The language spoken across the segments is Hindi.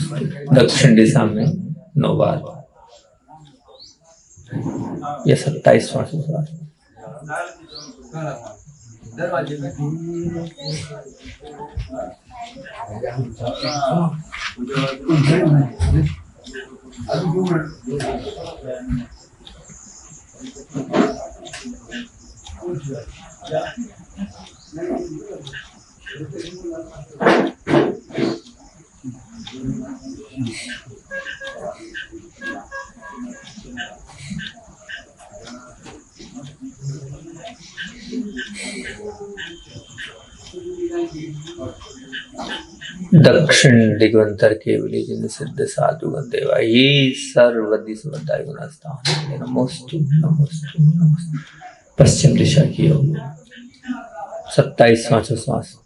दक्षिण दिशा में 9 बार, ये 27 श्वासोच्छ्वास। दक्षिण दिगंतर केवली जिन सिद्ध साधु देवा ये सर्वदि समदाय गुणस्थान नमोस्तु नमोस्तु नमोस्तु। पश्चिम दिशा की ओर 27 श्वास।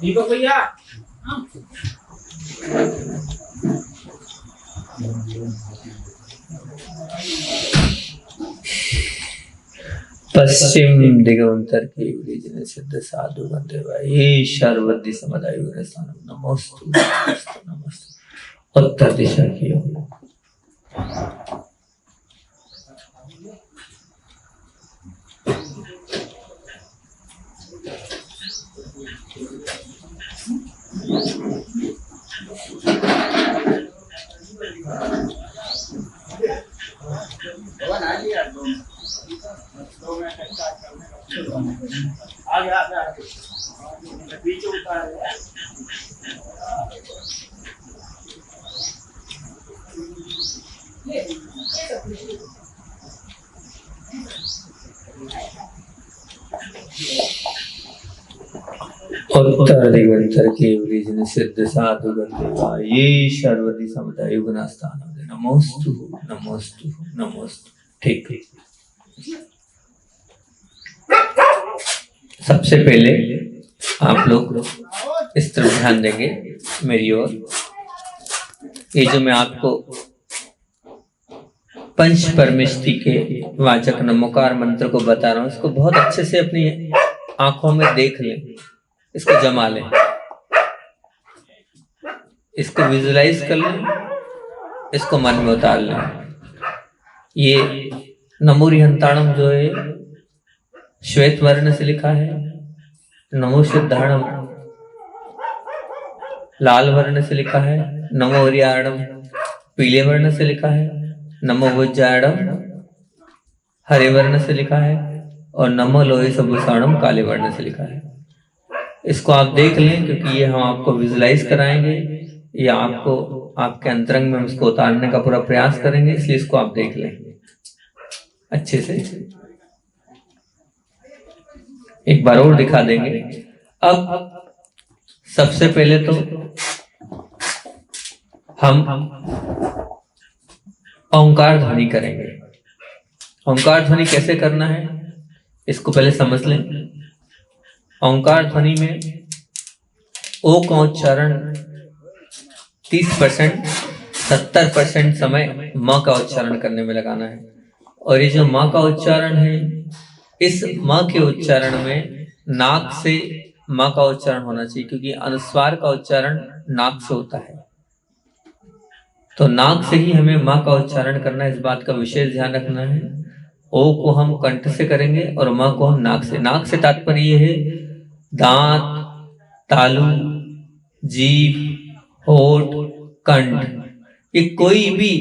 दीपक भैया पश्चिम दिगंतर केवली जिन सिद्ध साधु देवा ये सर्वदि समदाय गुणस्थान नमोस्तु नमोस्तु नमोस्तु। उत्तर दिशा की ओर उत्तर दिगंतर केवली जिन सिद्ध साधु देवा ये सर्वदि समदाय गुणस्थान नमोस्तु नमोस्तु नमोस्तु। ठीक है, सबसे पहले आप लोग इस तरफ ध्यान देंगे मेरी ओर। ये जो मैं आपको पंच परमेष्टि के वाचक नमोकार मंत्र को बता रहा हूं, इसको बहुत अच्छे से अपनी आंखों में देख लें, इसको जमा लें, इसको विजुलाइज कर लें, इसको मन में उतार लें। ये नमो रिहंताणम जो है श्वेत वर्ण से लिखा है, नमो सिद्धाणम लाल वर्ण से लिखा है, नमो हरियाणम पीले वर्ण से लिखा है, नमो वज्राणम हरे वर्ण से लिखा है और नमो लोहे सबुसाणम काले वर्ण से लिखा है। इसको आप देख लें, क्योंकि ये हम आपको विजुलाइज कराएंगे या आपको आपके अंतरंग में उसको उतारने का पूरा प्रयास करेंगे, इसलिए इसको आप देख लें अच्छे से। एक बार और दिखा देंगे। अब सबसे पहले तो हम ओंकार ध्वनि करेंगे। ओंकार ध्वनि कैसे करना है इसको पहले समझ लें। ओंकार ध्वनि में ओ का उच्चारण 30%, 70% समय मां का उच्चारण करने में लगाना है। और ये जो मां का उच्चारण है, इस मां के उच्चारण में नाक से मां का उच्चारण होना चाहिए, क्योंकि अनुस्वार का उच्चारण नाक से होता है। तो नाक से ही हमें मां का उच्चारण करना है, इस बात का विशेष ध्यान रखना है। ओ को हम कंठ से करेंगे और मां को हम नाक से। नाक से तात्पर्य ये है दांत, तालू, जीभ, होठ, कंठ, ये कोई भी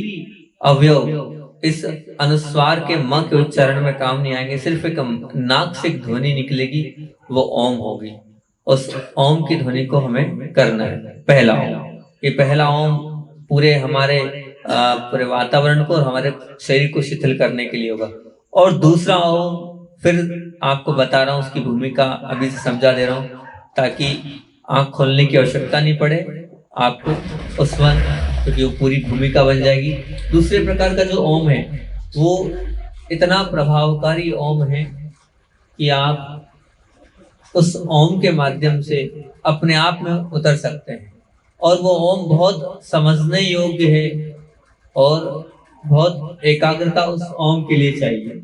अवयव इस अनुस्वार के म के उच्चारण में काम नहीं आएंगे। सिर्फ एक नाक से एक ध्वनि निकलेगी, वो ओम होगी। उस ओम की ध्वनि को हमें करना है। पहला ओम, ये पहला ओम पूरे हमारे पूरे वातावरण को और हमारे शरीर को शिथिल करने के लिए होगा। और दूसरा ओम फिर आपको बता रहा हूं, उसकी भूमिका अभी से समझा दे रहा हूं, ताकि आंख खोलने की आवश्यकता नहीं पड़े आपको उस वन, क्योंकि वो पूरी भूमिका बन जाएगी। दूसरे प्रकार का जो ओम है वो इतना प्रभावकारी ओम है कि आप उस ओम के माध्यम से अपने आप में उतर सकते हैं, और वो ओम बहुत समझने योग्य है और बहुत एकाग्रता उस ओम के लिए चाहिए।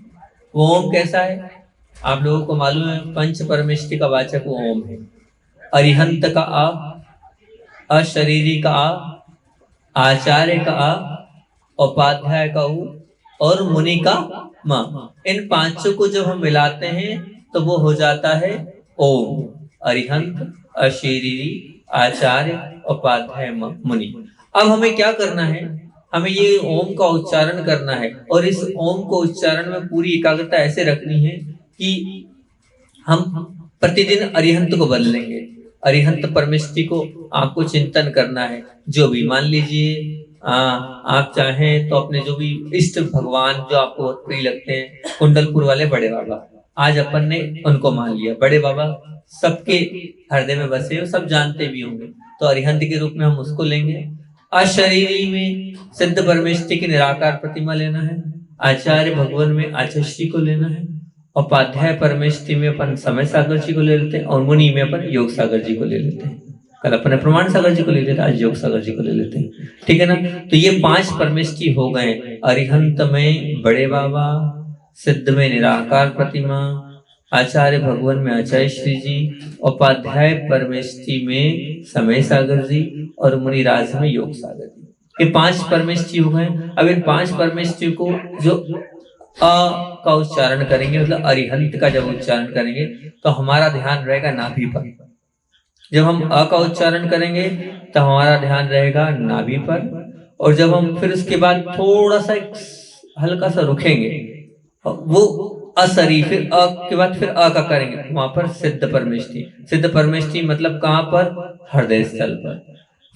वो ओम कैसा है आप लोगों को मालूम है, पंच परमेष्टि का वाचक वो ओम है। अरिहंत का आ, अशरीरी का आ, आचार्य का आ, उपाध्याय का उ और मुनि का म। इन पांचों को जब हम मिलाते हैं तो वो हो जाता है ओम। अरिहंत, अशरीरी, आचार्य, उपाध्याय, मुनि। अब हमें क्या करना है, हमें ये ओम का उच्चारण करना है, और इस ओम को उच्चारण में पूरी एकाग्रता ऐसे रखनी है कि हम प्रतिदिन अरिहंत को बदलेंगे। अरिहंत परमेष्टि को आपको चिंतन करना है। जो भी मान लीजिए आप चाहें तो अपने जो भी इष्ट भगवान जो आपको बहुत प्रिय लगते हैं, कुंडलपुर वाले बड़े बाबा, आज अपन ने उनको मान लिया। बड़े बाबा सबके हृदय में बसे हो, सब जानते भी होंगे, तो अरिहंत के रूप में हम उसको लेंगे। अशरीरी में सिद्ध परमेष्टि की निराकार प्रतिमा लेना है। आचार्य भगवान में आचार्य को लेना है। उपाध्याय परमेष्टि में अपन समय सागर जी को ले लेते हैं, और मुनि में अपन योग सागर जी को ले लेते हैं। कल अपने प्रमाण सागर जी को ले लेते, आज योग सागर जी को ले लेते हैं। ठीक है ना। तो ये 5 परमेष्टि हो गए। अरिहंत में बड़े बाबा, सिद्ध में निराकार प्रतिमा, आचार्य भगवान में आचार्य श्री जी, उपाध्याय परमेष्टि में समय सागर जी, और मुनिराज में योग सागर जी। ये 5 परमेष्टि हो गए। अब इन 5 परमेष्टि को जो अ का उच्चारण करेंगे, मतलब अरिहंत का जब उच्चारण करेंगे तो हमारा ध्यान रहेगा नाभि पर। जब हम अ का उच्चारण करेंगे तो हमारा ध्यान रहेगा नाभि पर, और जब हम फिर उसके बाद थोड़ा सा हल्का सा रुकेंगे, वो असरी, फिर अ के बाद फिर अ का करेंगे, वहां पर सिद्ध परमेष्टि। सिद्ध परमेष्टि मतलब कहां पर, हृदय स्थल पर।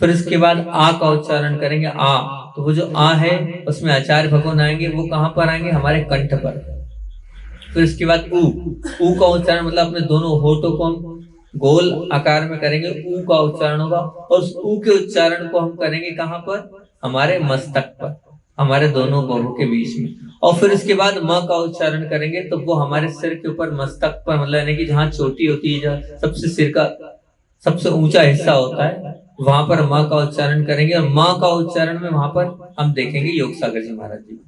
फिर उसके बाद आ का उच्चारण करेंगे, आ, तो वो जो आ है उसमें आचार्य भगवान आएंगे, वो कहां पर आएंगे, हमारे कंठ पर। फिर उसके बाद ऊ का उच्चारण मतलब अपने दोनों होठों को हम गोल आकार में करेंगे, ऊ का उच्चारण होगा, और उस ऊ के उच्चारण को हम करेंगे कहां पर, हमारे मस्तक पर, हमारे दोनों बाहों के बीच में। और फिर उसके बाद म का उच्चारण करेंगे तो वो हमारे सिर के ऊपर मस्तक पर, मतलब यानी कि जहाँ चोटी होती है, जहाँ सबसे सिर का सबसे ऊंचा हिस्सा होता है, वहां पर माँ का उच्चारण करेंगे। और माँ का उच्चारण में वहां पर हम देखेंगे योग सागर जी महाराज जी।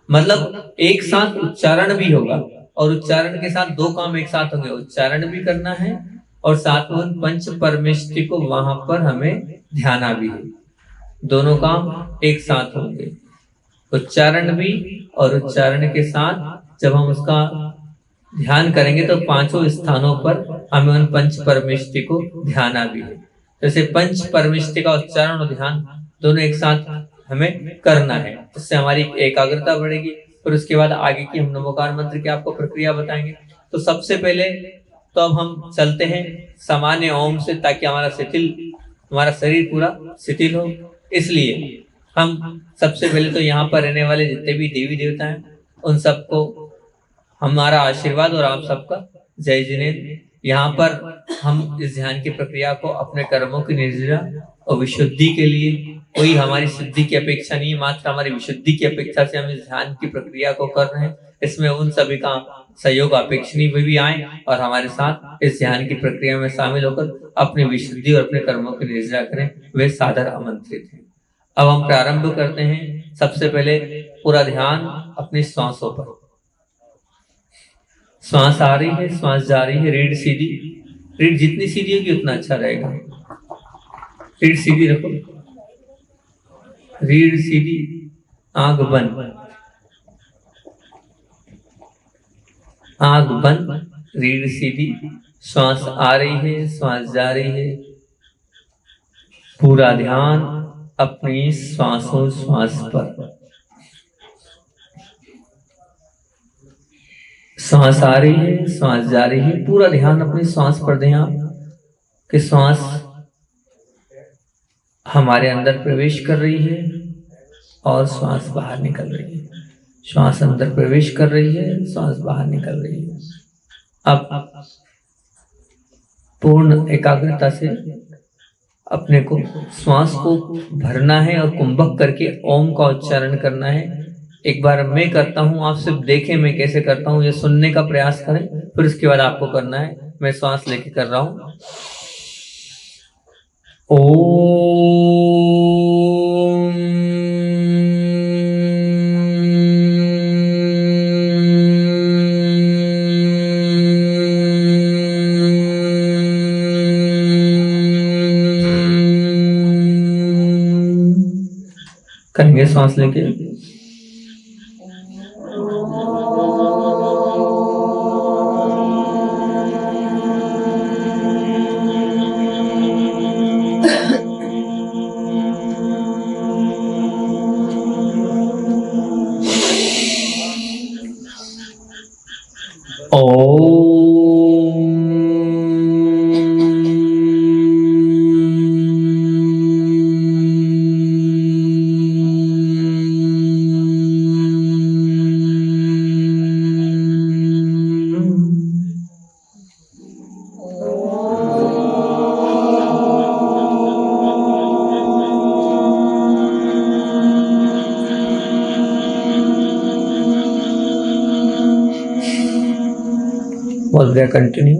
मतलब एक साथ उच्चारण भी होगा, और उच्चारण के साथ 2 काम एक साथ होंगे, उच्चारण भी करना है और साथ में पंच परमेष्टि को वहां पर हमें ध्याना भी है। दोनों काम एक साथ होंगे, उच्चारण भी और उच्चारण के साथ जब हम उसका ध्यान करेंगे तो 5 स्थानों पर हमें उन पंच परमेष्टि को ध्याना भी है। जैसे पंच परमेष्टि का उच्चारण और ध्यान दोनों एक साथ हमें करना है, इससे हमारी एकाग्रता बढ़ेगी। फिर उसके बाद आगे की हम नमोकार मंत्र की आपको प्रक्रिया बताएंगे। तो सबसे पहले तो अब हम चलते हैं सामान्य ओम से, ताकि हमारा शरीर पूरा शिथिल हो। इसलिए हम सबसे पहले तो यहाँ पर रहने वाले जितने भी देवी देवता हैं उन सबको हमारा आशीर्वाद और आप सबका जय जिनेन्द्र। यहाँ पर हम इस ध्यान की प्रक्रिया को अपने कर्मों की निर्जरा और विशुद्धि के लिए, कोई हमारी सिद्धि की अपेक्षा नहीं, मात्र हमारी विशुद्धि की अपेक्षा से हम इस ध्यान की प्रक्रिया को कर रहे हैं। इसमें उन सभी का सहयोग अपेक्षणीय वे भी आए और हमारे साथ इस ध्यान की प्रक्रिया में शामिल होकर अपनी विशुद्धि और अपने कर्मों की निर्जरा करें, वे सादर आमंत्रित हैं। अब हम प्रारंभ करते हैं। सबसे पहले पूरा ध्यान अपनी श्वासों पर। श्वास आ रही है, श्वास जा रही है, रीढ़ सीधी, रीढ़ जितनी सीधी होगी उतना अच्छा रहेगा। रीढ़ सीधी रखो, रीढ़ सीधी, आंख बंद, आंख बंद, रीढ़ सीधी, श्वास आ रही है, श्वास जा रही है। पूरा ध्यान अपनी श्वास पर। श्वास आ रही है, श्वास जा रही है, पूरा ध्यान अपनी श्वास पर दें आप, कि श्वास हमारे अंदर प्रवेश कर रही है और श्वास बाहर निकल रही है। श्वास अंदर प्रवेश कर रही है, श्वास बाहर निकल रही है। अब पूर्ण एकाग्रता से अपने को श्वास को भरना है और कुंभक करके ओम का उच्चारण करना है। एक बार मैं करता हूं, आप सिर्फ देखें मैं कैसे करता हूं, ये सुनने का प्रयास करें, फिर उसके बाद आपको करना है। मैं श्वास लेके कर रहा हूं। करेंगे सांस लेके। Was there continue?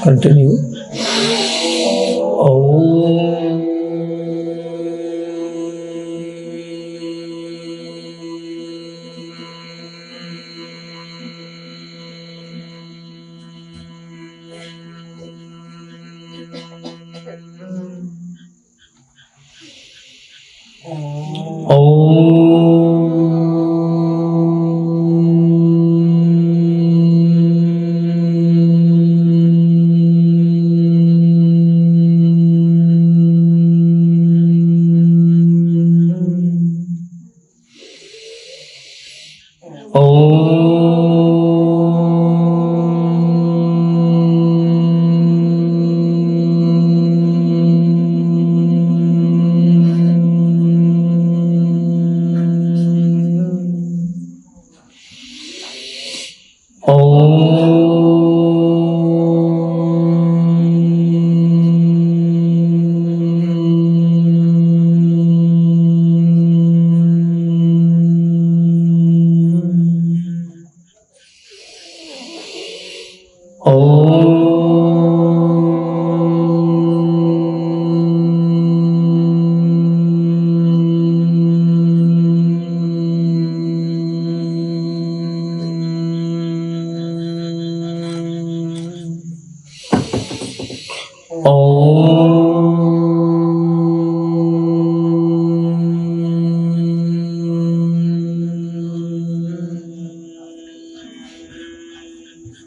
Continue.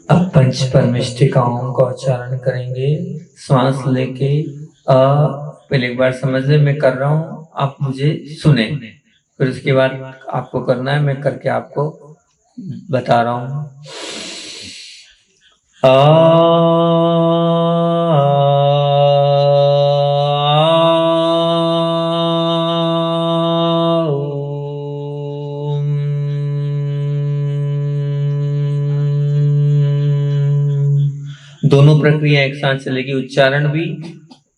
अब पंच परमिष्टिकाओं का उच्चारण करेंगे श्वास लेके। पहले एक बार समझ ले, मैं कर रहा हूँ, आप मुझे सुने, फिर उसके बाद आपको करना है, मैं करके आपको बता रहा हूँ। दोनों प्रक्रिया एक साथ चलेगी, उच्चारण भी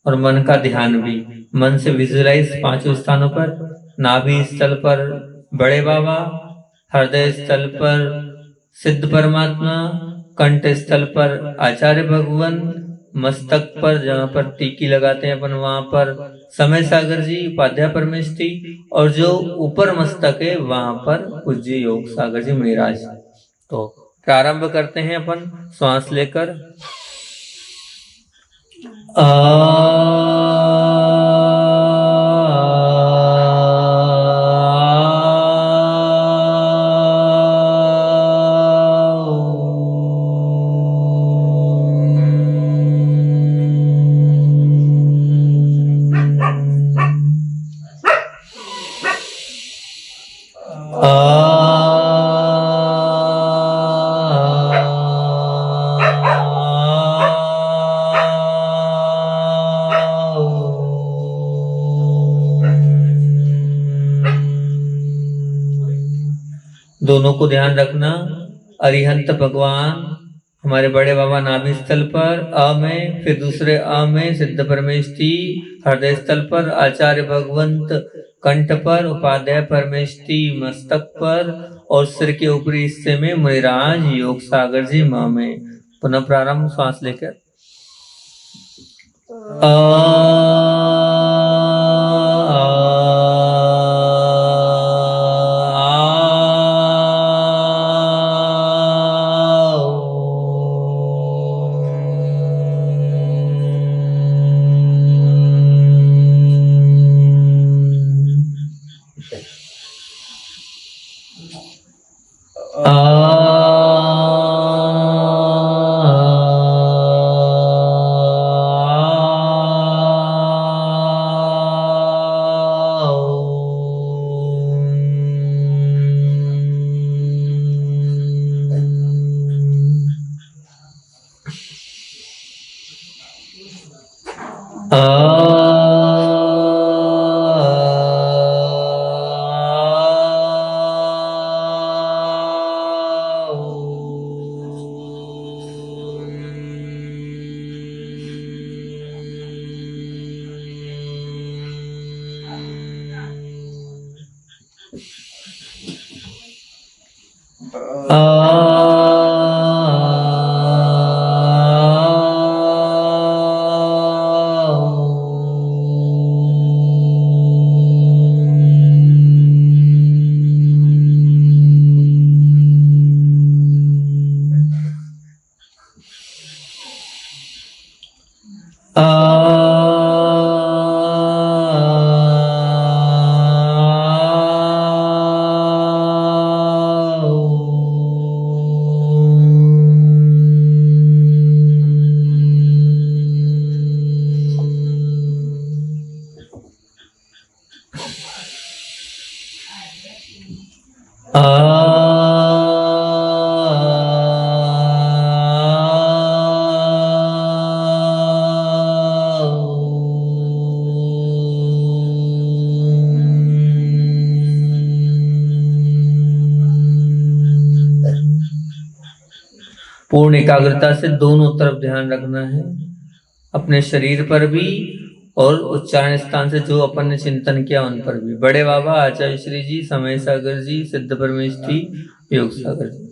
और मन का ध्यान भी। मन से विजुअलाइज 5 स्थानों पर, नाभि स्थल पर बड़े बाबा, हृदय स्थल पर सिद्ध परमात्मा, कंठ स्थल पर आचार्य भगवान, मस्तक पर जहाँ पर टीकी लगाते हैं अपन वहां पर समय सागर जी उपाध्याय परमेष्ठी, और जो ऊपर मस्तक है वहां पर पूज्य योग सागर जी महाराज। तो प्रारंभ करते हैं अपन श्वास लेकर। दोनों को ध्यान रखना। अरिहंत भगवान हमारे बड़े बाबा नाभि स्थल पर अ में, फिर दूसरे अ में सिद्ध परमेष्ठी हृदय स्थल पर, आचार्य भगवंत कंठ पर, उपाध्याय परमेष्ठी मस्तक पर और सिर के ऊपरी हिस्से में मुनिराज योग सागर जी म में। पुनः प्रारंभ श्वास लेकर पूर्ण एकाग्रता से दोनों तरफ ध्यान रखना है, अपने शरीर पर भी और उच्चारण स्थान से जो अपन ने चिंतन किया उन पर भी। बड़े बाबा आचार्य श्री जी, समय सागर जी, सिद्ध परमेष्ठी योग सागर जी।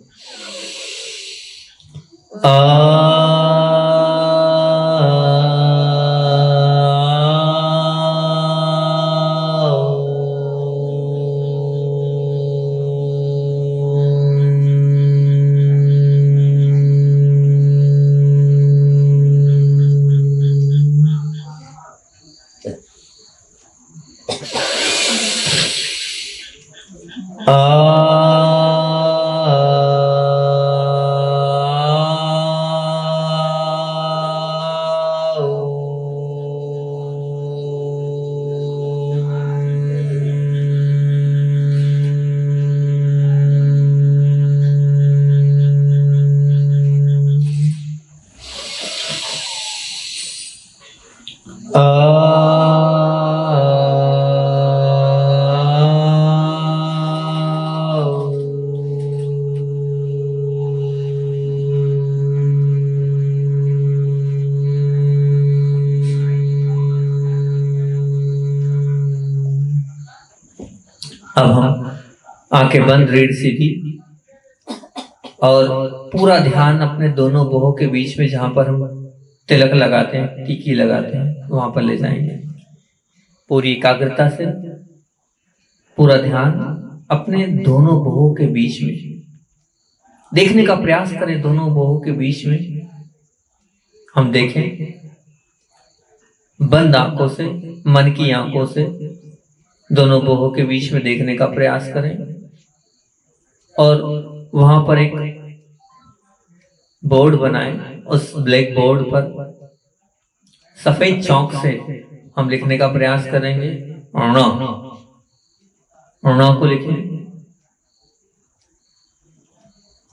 अब हम आंखें बंद, रीढ़ सीधी, और पूरा ध्यान अपने दोनों बाहों के बीच में जहां पर हम तिलक लगाते हैं, टीकी लगाते हैं, वहां पर ले जाएंगे। पूरी एकाग्रता से पूरा ध्यान अपने दोनों बाहों के बीच में देखने का प्रयास करें। दोनों बाहों के बीच में हम देखें, बंद आंखों से, मन की आंखों से दोनों बाहों के बीच में देखने का प्रयास करें और वहां पर एक बोर्ड बनाएं। उस ब्लैक बोर्ड पर सफेद चौक से हम लिखने का प्रयास करेंगे। ण को लिखें।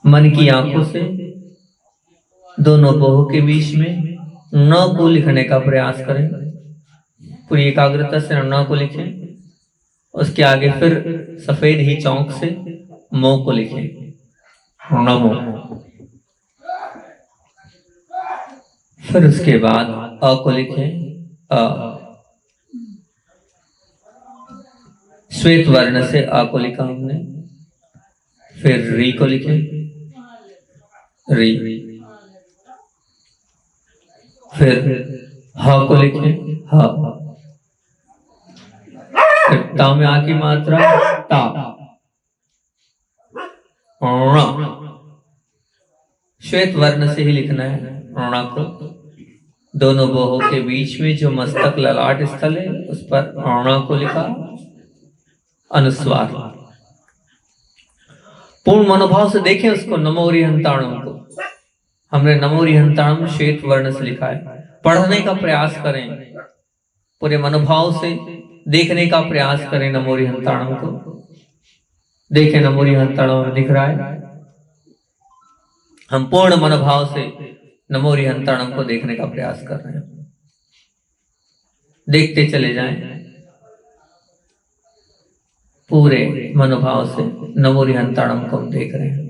मन की आंखों से दोनों बाहों के बीच में न को लिखने का प्रयास करें। पूरी एकाग्रता से न को लिखें। उसके आगे फिर सफेद ही चौक से मो को लिखें नमो। फिर उसके बाद अ को लिखें अ। श्वेत वर्ण से अ को लिखा हमने। फिर री को लिखें री। फिर ह को लिखें ह। फिर ता में आ की मात्रा ता। श्वेत वर्ण से ही लिखना है ण को। दोनों बोहों के बीच में जो मस्तक ललाट स्थल है उस पर ण को लिखा, अनुस्वार। पूर्ण मनोभाव से देखें उसको, नमोरिहंताणम को। हमने नमोरिहंताणम श्वेत वर्ण से लिखा है। पढ़ने का प्रयास करें, पूरे मनोभाव से देखने का प्रयास करें नमोरिहंताणम को। देखें नमोरिहंताणम दिख रहा है। हम पूर्ण मनोभाव से नमोरिहंताणम को देखने का प्रयास कर रहे हैं। देखते चले जाएं पूरे मनोभाव से नमोरिहंताणम को हम देख रहे हैं।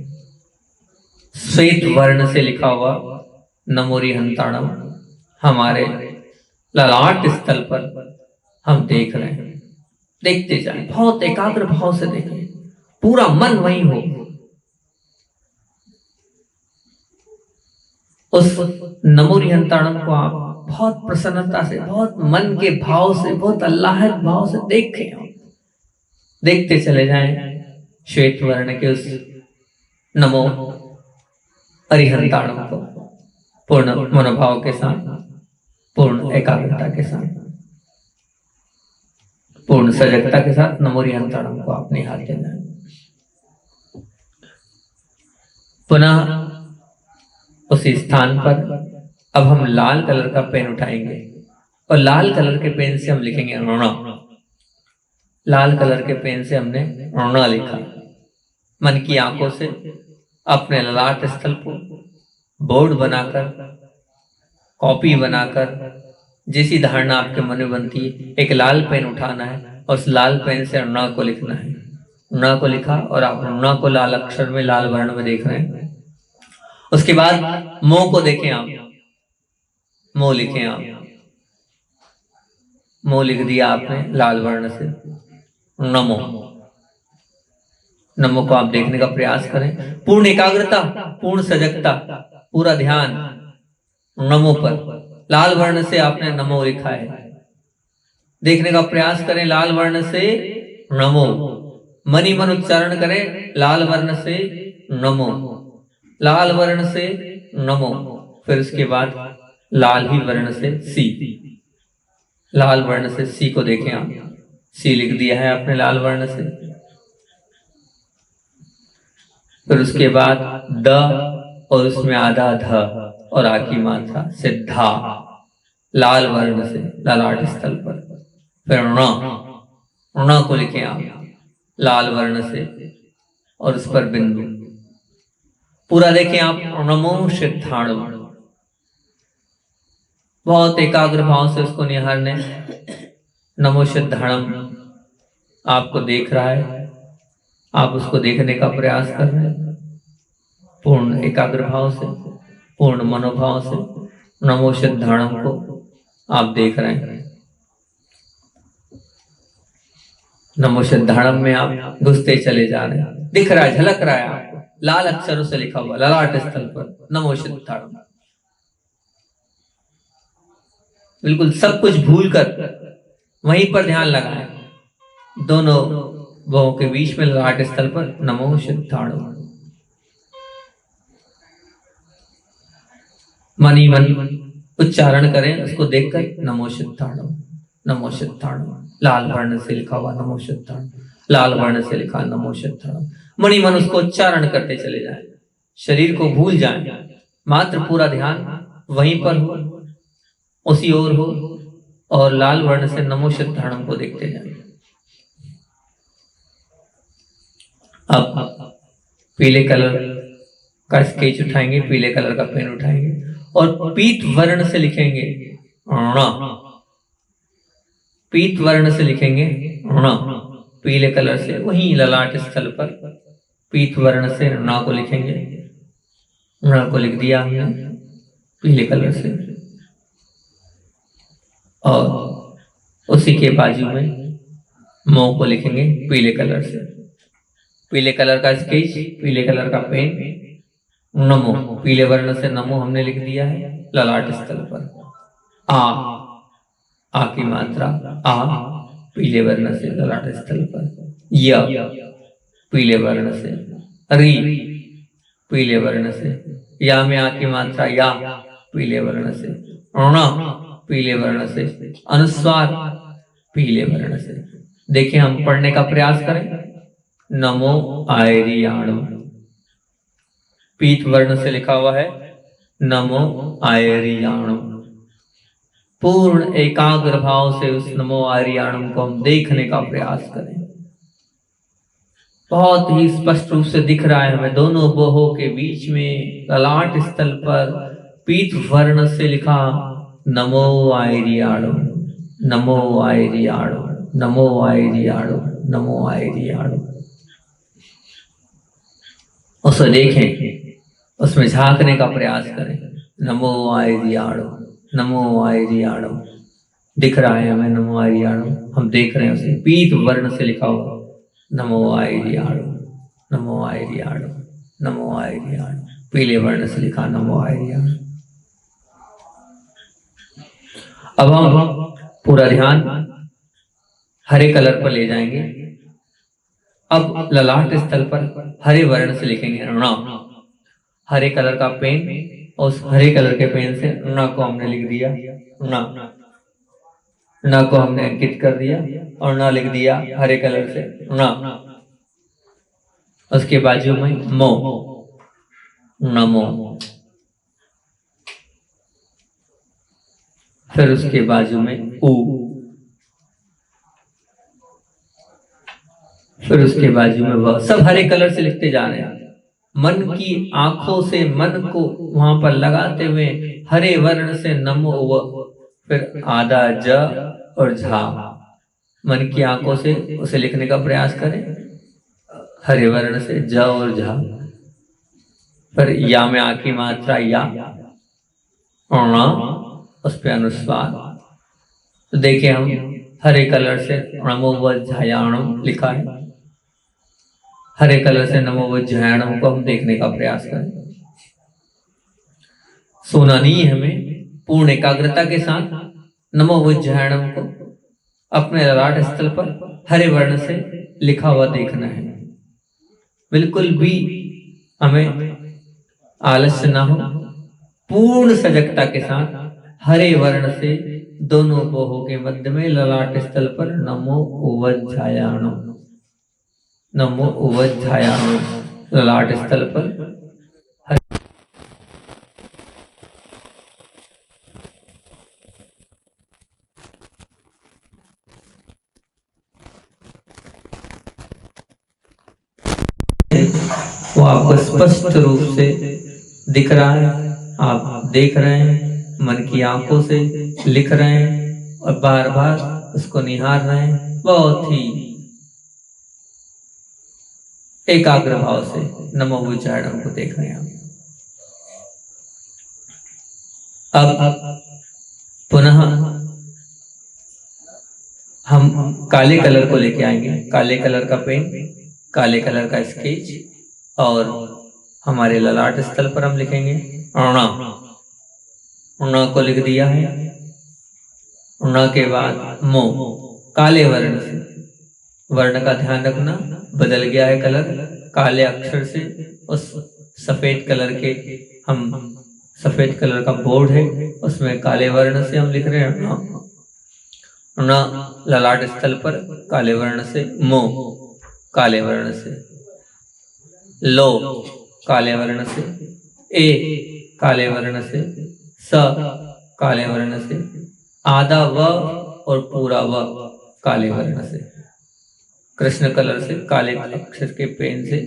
श्वेत वर्ण से लिखा हुआ नमोरिहंताणम हमारे ललाट स्थल पर हम देख रहे हैं। देखते जाएं, बहुत एकाग्र भाव से देखें, पूरा मन वहीं हो। उस नमोरिहंताणम को आप बहुत प्रसन्नता से, बहुत मन के भाव से, बहुत अल्लाहत भाव से देखें। देखते चले जाएं श्वेत वर्ण के उस नमो अरिहंताणम को पूर्ण मनोभाव के साथ, पूर्ण एकाग्रता के साथ, पूर्ण सजगता के साथ नमोरिहंताणम को आप निहारते जाएं। पुनः उसी स्थान पर अब हम लाल कलर का पेन उठाएंगे और लाल कलर के पेन से हम लिखेंगे ण। लाल कलर के पेन से हमने ण लिखा। मन की आंखों से अपने ललाट स्थल को बोर्ड बनाकर, कॉपी बनाकर, जैसी धारणा आपके मन में बनती है, एक लाल पेन उठाना है और उस लाल पेन से ण को लिखना है। ण को लिखा और आप ण को लाल अक्षर में, लाल वर्ण में देख रहे हैं। उसके बाद मो को देखें आप, मो लिखें आप। मो लिख दिया आपने लाल वर्ण से। नमो, नमो को आप देखने का प्रयास करें। पूर्ण एकाग्रता, पूर्ण सजगता, पूरा ध्यान नमो पर। लाल वर्ण से आपने नमो लिखा है, देखने का प्रयास करें। लाल वर्ण से नमो, मनी मन उच्चारण करें लाल वर्ण से नमो, लाल वर्ण से नमो। फिर उसके बाद लाल ही वर्ण से सी, लाल वर्ण से सी को देखें आप। सी लिख दिया है आपने लाल वर्ण से। फिर उसके बाद द और उसमें आधा ध और आ की मात्रा से धा, लाल वर्ण से ललाट स्थल पर। फिर ण को लिखें आप लाल वर्ण से और उस पर बिंदु। पूरा देखें आप। नमो सिद्धाणम, बहुत एकाग्र भाव से उसको निहारने। नमो सिद्धाणम आपको देख रहा है, आप उसको देखने का प्रयास कर रहे हैं पूर्ण एकाग्र भाव से, पूर्ण मनोभाव से। नमो सिद्धाणम को आप देख रहे हैं। नमो सिद्धाणम में आप घुसते चले जा रहे हैं। दिख रहा है, झलक रहा है आपको, लाल अक्षरों से लिखा हुआ ललाट स्थल पर नमो सिद्धाणम। बिल्कुल सब कुछ भूलकर वहीं पर ध्यान लगाएं। दोनों भवों के बीच में ललाट स्थल पर नमो सिद्धाणम। मनी मन उच्चारण करें, उसको देखकर नमो सिद्धाणम, नमो सिद्धाणम। लाल वर्ण से लिखा हुआ नमो सिद्धाणम, लाल वर्ण से लिखा नमो सिद्धाणम। मणि मन उसको उच्चारण करते चले जाएं, शरीर को भूल जाएं, मात्र पूरा ध्यान वहीं पर हो, उसी ओर हो और लाल वर्ण से नमो सिद्धाणम को देखते जाएं। अब पीले कलर का स्केच उठाएंगे, पीले कलर का पेन उठाएंगे और पीत वर्ण से लिखेंगे ण। पीत वर्ण से लिखेंगे ण, पीले कलर से वहीं ललाट स्थल पर पीत वर्ण से णा को लिखेंगे, ण को लिख दिया हमने पीले कलर से, और उसी के बाजू में मो को लिखेंगे पीले कलर से। पीले कलर का स्केच, पीले कलर का पेन, नमो, पीले वर्ण से नमो हमने लिख दिया है ललाट स्थल पर। आ की मात्रा आ पीले वर्ण से ललाट स्थल पर। य पीले वर्ण से। री पीले वर्ण से। या में आ की मात्रा या पीले वर्ण से। ण पीले वर्ण से। अनुस्वार पीले वर्ण से। देखिए हम पढ़ने का प्रयास करें। नमो आयरियाणु, पीत वर्ण से लिखा हुआ है नमो आयरियाणु। पूर्ण एकाग्र भाव से उस नमो आयरियाणु को हम देखने का प्रयास करें। बहुत ही स्पष्ट रूप से दिख रहा है हमें, दोनों बोहों के बीच में ललाट स्थल पर पीत वर्ण से लिखा नमो आयरियाणु, नमो आयरियाणु, नमो आयरियाणु, नमो आयरियाणु। उसे देखें, उसमें झांकने का प्रयास करें। नमो आयरियाणु, नमो आयरियाणु, दिख रहा है हमें नमो आयरियाणु, हम देख रहे हैं उसे पीत वर्ण से लिखा हुआ नमो आयरियाणु, नमो आयरियाणु, नमो आयरियाणु, पीले वर्ण से लिखा नमो आयरियाणु। अब हम पूरा ध्यान हरे कलर पर ले जाएंगे। अब ललाट स्थल पर हरे वर्ण से लिखेंगे ण। हरे कलर का पेन, उस हरे कलर के पेन से ण को हमने लिख दिया, ण को हमने अंकित कर दिया और ण लिख दिया हरे कलर से ण। उसके बाजू में मो, नमो। फिर उसके बाजू में उ, फिर उसके बाजू में वह। सब हरे कलर से लिखते जा रहे हैं। मन की आंखों से मन को वहां पर लगाते हुए हरे वर्ण से नमो व, फिर आधा ज और झा। मन की आंखों से उसे लिखने का प्रयास करें, हरे वर्ण से ज और झा। फिर या में आ की मात्रा या, उस पे अनुस्वार। तो देखिए हम हरे कलर से नमो व झायाणु लिखा है। हरे कलर से नमो व झायाणु को हम देखने का प्रयास करें। सोना नहीं है हमें, पूर्ण एकाग्रता के साथ नमो व झायाणु को अपने ललाट स्थल पर हरे वर्ण से लिखा हुआ देखना है। बिल्कुल भी हमें आलस्य ना हो, पूर्ण सजगता के साथ हरे वर्ण से दोनों बोहों के मध्य में ललाट स्थल पर नमो उवज्झायाणु, नमो उवज्झायाणु, ललाट स्थल पर वो आपको स्पष्ट रूप से दिख रहा है, आप देख रहे हैं, मन की आंखों से लिख रहे हैं और बार बार उसको निहार रहे हैं। बहुत ही एकाग्र भाव से नमो उच्चारण को देख रहे हैं। अब पुनः हम काले कलर को लेके आएंगे। काले कलर का पेन, काले कलर का स्केच और हमारे ललाट स्थल पर हम लिखेंगे ण। ण को लिख दिया है। ण के बाद मो, काले वर्ण से। वर्ण का ध्यान रखना, बदल गया है कलर। काले अक्षर से उस सफेद कलर के, हम सफेद कलर का बोर्ड है उसमें काले वर्ण से हम लिख रहे हैं ण। ललाट स्थल पर काले वर्ण से। मो, काले वर्ण से। लो, काले वर्ण से। ए, काले वर्ण से। स, काले वर्ण से। आधा व और पूरा व काले वर्ण से। कृष्ण कलर से काले अक्षर के पेन से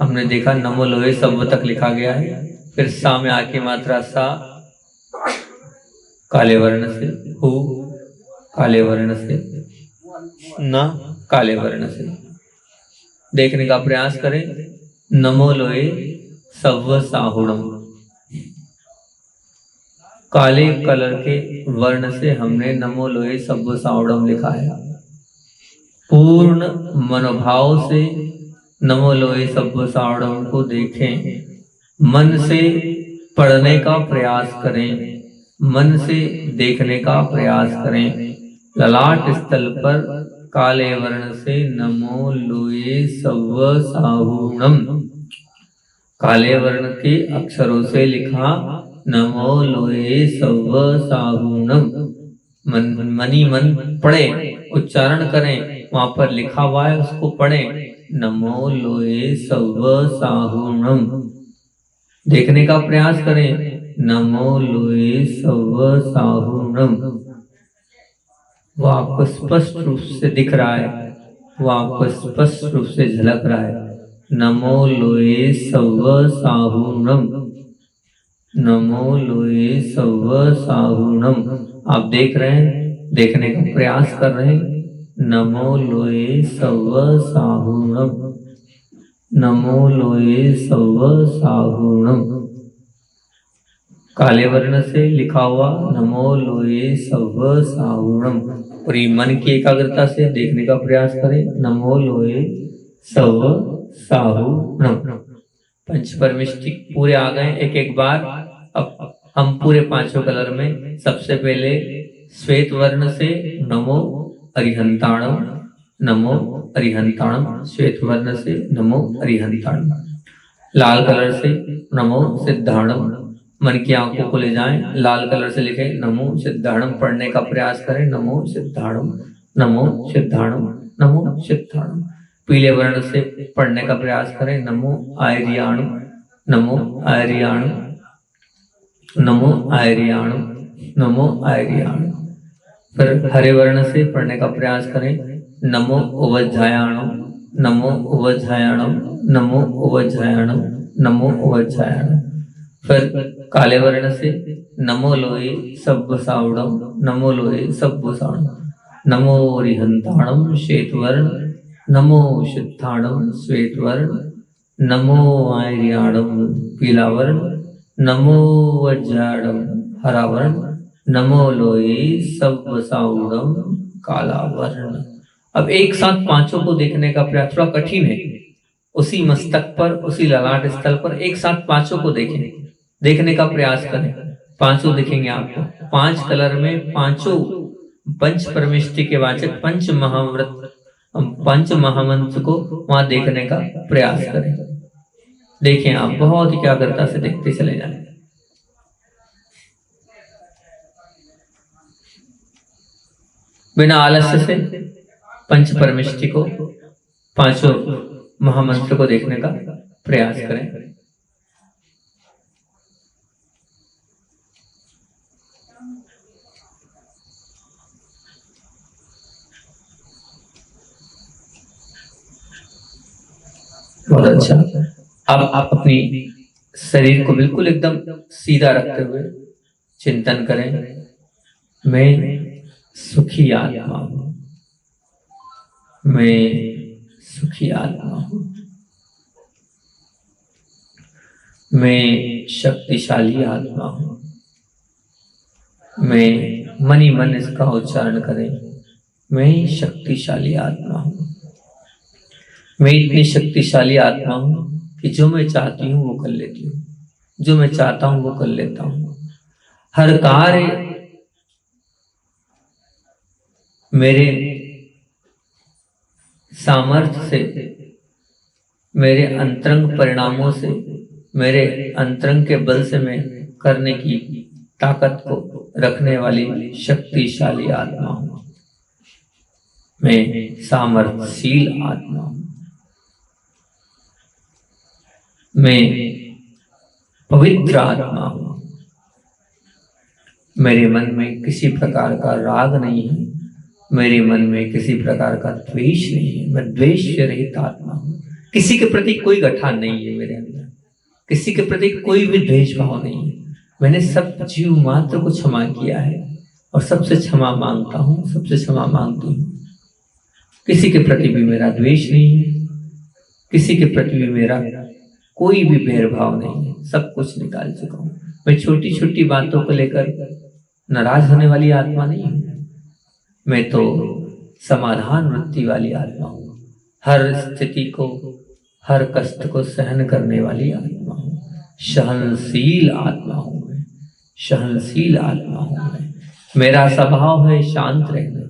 हमने देखा नमो लोहे सब तक लिखा गया है। फिर सा में आ की मात्रा सा, काले वर्ण से। हु, काले वर्ण से। न, काले वर्ण से। देखने का प्रयास करें। नमो लोए सव्व साहुणम। काले कलर के वर्ण से हमने नमो लोए सव्व साहुणम लिखा है। पूर्ण मनोभाव से नमो लोए सव्व साहुणम को देखें, मन से पढ़ने का प्रयास करें, मन से देखने का प्रयास करें। ललाट स्थल पर काले वर्ण से नमो लोए सव्व साहुणम, काले वर्ण के अक्षरों से लिखा नमो लोए सव्व साहुणम। मनी मन पढ़े, उच्चारण करें, वहां पर लिखा हुआ है उसको पढ़ें, नमो लोए सव्व साहुणम। देखने का प्रयास करें, नमो लोए सव्व साहुणम। वो आपको स्पष्ट रूप से दिख रहा है, वो आपको स्पष्ट रूप से झलक रहा है। नमो लोए सव्व साहुणम, नमो लोए सव्व साहुणम। आप देख रहे हैं, देखने का प्रयास कर रहे हैं, नमो लोए सव्व साहुणम, नमो लोए सव्व साहुणम। काले वर्ण से लिखा हुआ नमो लोए सव्व साहुणम। और ये मन की एकाग्रता से देखने का प्रयास करें, नमो लोए सव्व साहुणम। पंच परमिष्टि पूरे आ गए एक एक बार। अब हम पूरे पांचों कलर में सबसे पहले श्वेत वर्ण से नमो अरिहंताणम, नमो अरिहंताणम, श्वेत वर्ण से नमो अरिहंताणम। लाल कलर से नमो सिद्धाणम, मन की आंखों को ले जाएं, लाल कलर से लिखे नमो सिद्धाणम, पढ़ने का प्रयास करें, नमो सिद्धाणम, नमो सिद्धाणम, नमो सिद्धाणम। पीले वर्ण से पढ़ने का प्रयास करें, नमो आर्याणम, नमो आर्याणम, नमो आर्याणम, नमो आर्याणम। फिर हरे वर्ण से पढ़ने का प्रयास करें, नमो उवज्झायाणम, नमो उवज्झायाणम, नमो उवज्झायाणम, नमो उवज्झायाणम। फिर काले वर्ण से नमो लोए सव्व साहुणम, नमो लोए सव्व साहुणम। नमो अरिहंताणम श्वेत वर्ण, नमो सिद्धाणम श्वेत वर्ण, नमो आर्याणम पीला वर्ण, नमो वज्राणम हरा वर्ण, नमो लोए सव्व साहुणम काला वर्ण। अब एक साथ पांचों को देखने का प्रयास थोड़ा कठिन है। उसी मस्तक पर, उसी ललाट स्थल पर एक साथ पांचों को देखें, देखने का प्रयास करें, पांचों दिखेंगे आपको। पांच कलर में पांचों पंच परमिष्टि के वाचक पंच महाव्रत, पंच महामंत्र को वहां देखने का प्रयास करें। देखें, आप बहुत एकाग्रता से देखते चले जाएं। बिना आलस्य से पंच परमिष्टि को, पांचों महामंत्र को देखने का प्रयास करें। बहुत अच्छा। अब आप अपनी शरीर को बिल्कुल एकदम सीधा रखते हुए चिंतन करें, मैं सुखी आत्मा हूं, मैं सुखी आत्मा हूं, मैं शक्तिशाली आत्मा हूं। मैं मनी मन इसका उच्चारण करें, मैं शक्तिशाली आत्मा हूं, मैं इतनी शक्तिशाली आत्मा हूं कि जो मैं चाहती हूं वो कर लेती हूं, जो मैं चाहता हूं वो कर लेता हूं। हर कार्य मेरे सामर्थ्य से, मेरे अंतरंग परिणामों से, मेरे अंतरंग के बल से मैं करने की ताकत को रखने वाली शक्तिशाली आत्मा हूं। मैं सामर्थ्यशील आत्मा हूं, मैं पवित्र आत्मा हूं। मेरे मन में किसी प्रकार का राग नहीं है, मेरे मन में किसी प्रकार का द्वेष नहीं है, मैं द्वेष से रहित आत्मा हूं। किसी के प्रति कोई गठान नहीं है मेरे अंदर, किसी के प्रति कोई भी द्वेष भाव नहीं है। मैंने सब जीव मात्र को क्षमा किया है और सबसे क्षमा मांगता हूं, सबसे क्षमा मांगती हूं। किसी के प्रति भी मेरा द्वेष नहीं है, किसी के प्रति भी मेरा कोई भी भेदभाव नहीं है, सब कुछ निकाल चुका हूं। मैं छोटी छोटी बातों को लेकर नाराज होने वाली आत्मा नहीं हूं। मैं तो समाधान वृत्ति वाली आत्मा हूं। हर स्थिति को, हर कष्ट को सहन करने वाली आत्मा हूं। सहनशील आत्मा हूं मैं, सहनशील आत्मा हूं मैं। मेरा स्वभाव है शांत रहना,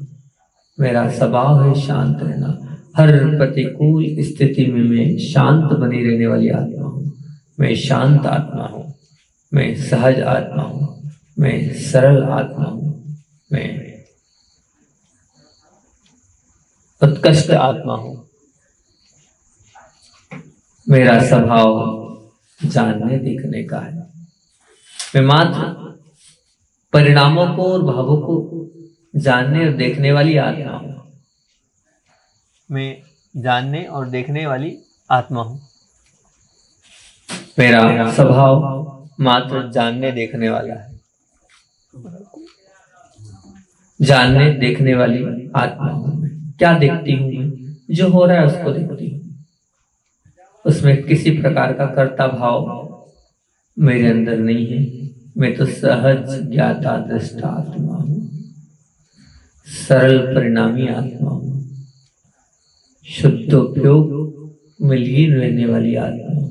मेरा स्वभाव है शांत रहना। हर प्रतिकूल स्थिति में मैं शांत बनी रहने वाली आत्मा हूं। मैं शांत आत्मा हूं, मैं सहज आत्मा हूं, मैं सरल आत्मा हूं, मैं उत्कृष्ट आत्मा हूं। मेरा स्वभाव जानने देखने का है। मैं मात्र परिणामों को और भावों को जानने और देखने वाली आत्मा हूं। मैं जानने और देखने वाली आत्मा हूं। मेरा स्वभाव मात्र जानने देखने वाला है। जानने देखने वाली आत्मा हूं मैं। क्या देखती हूं मैं? जो हो रहा है उसको देखती हूं। उसमें किसी प्रकार का कर्ता भाव मेरे अंदर नहीं है। मैं तो सहज ज्ञाता दृष्टा आत्मा हूं, सरल परिणामी आत्मा हूं, शुद्ध उपयोग में लीन रहने वाली आत्मा हूं,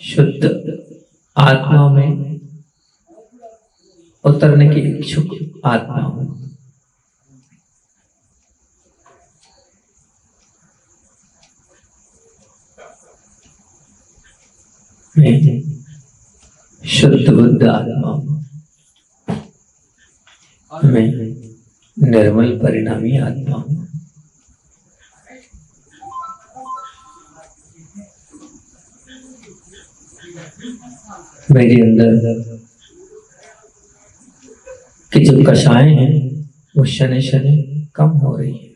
शुद्ध आत्मा में उतरने की इच्छुक आत्मा हूं। मैं शुद्ध बुद्ध आत्मा हूं। मैं निर्मल परिणामी आत्मा हूं। मेरे अंदर की जो कषाएं हैं वो शनि शनि कम हो रही है।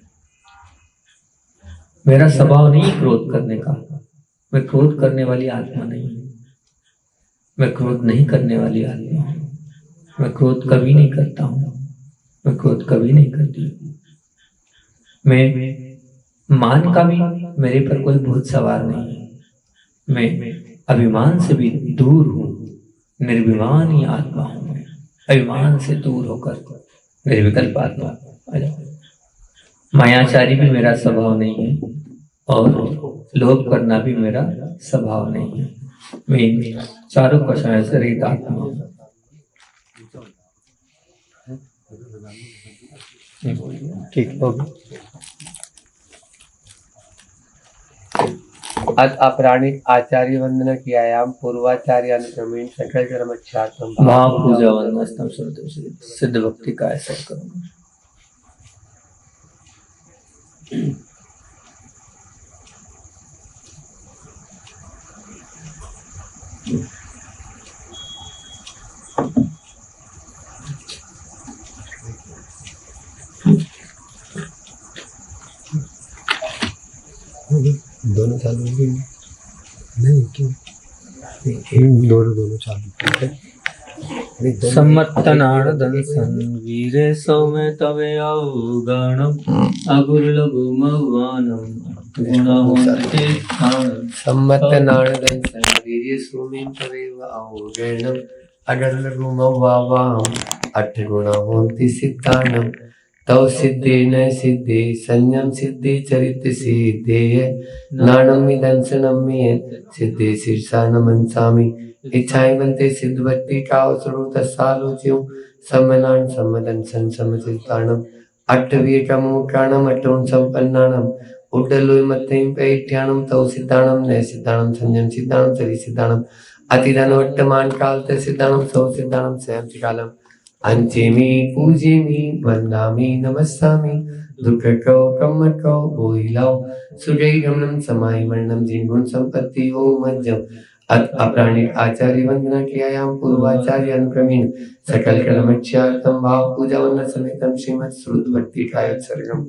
मेरा स्वभाव नहीं क्रोध करने का। मैं क्रोध करने वाली आत्मा नहीं हूं। मैं क्रोध नहीं करने वाली आत्मा हूं। मैं क्रोध कभी नहीं करता हूं। मैं क्रोध कभी नहीं करती। मैं मान का भी मेरे पर कोई भूत सवार नहीं है। मैं अभिमान से भी दूर हूं। निर्भिमान ही आत्मा हूं मैं। अभिमान से दूर होकर निर्विकल्प आत्मा। मायाचारी भी मेरा स्वभाव नहीं है और लोभ करना भी मेरा स्वभाव नहीं है। मैं चारों कषायों से रहित आत्मा हूं। ठीक हो गया। अत अपराणिक आचार्य वंदना कियायाम पूर्वाचार्य अनुक्रमेण सकल कर्मच्छार्थम महापूजा वंदनस्तम सिद्ध भक्ति का ऐसा करूंगा। दोनों चालू हो गई नहीं क्यों दोनों चालू सम्मत्तनारदंसन वीरे सौम्य तवे अवगणम अगुरुलघुमवानम गुणवन्ते स्थानम। सम्मत्तनारदंसन वीर्य सोमेन तवेव अवगणम अगरुलघुमवावाम अट्ठगुणवन्ति सिद्धानम तव सिद्धे न सिद्धे संयम सिद्धे चरित्र सिद्धे नाणम दंसनम में सिद्धे शीर्षा न मनसामि इच्छाएं बनते सिद्ध भक्ति का अवसरो तस्सालोच्यो सम्मनान सम्मदंसन सम्मचित्तानम अट्ठवीकम मुक्काणम अट्टोन संपन्नानम उड्डलोय मत्तें पैठ्यानम तव सिद्धानम न सिद्धानम संयम सिद्धानम चरि सिद्धानम अतिदान वर्तमान काल ते सिद्धानम सौ सिद्धानम स्वयं कालम अंचेमी पूजेमी वंदामी नमस्सामी दुर्गको कम्मको बोहिलाओ सुजय गमनम समाय मरणम जिनगुण संपत्ति हो मज्जम अत अपराणिक आचार्य वंदना कियायाम पूर्वाचार्य अनुक्रमेण सकल कर्मच्छार्थम भाव पूजा वंदना समेतम श्रीमद् श्रुत भक्ति काय उत्सर्गम।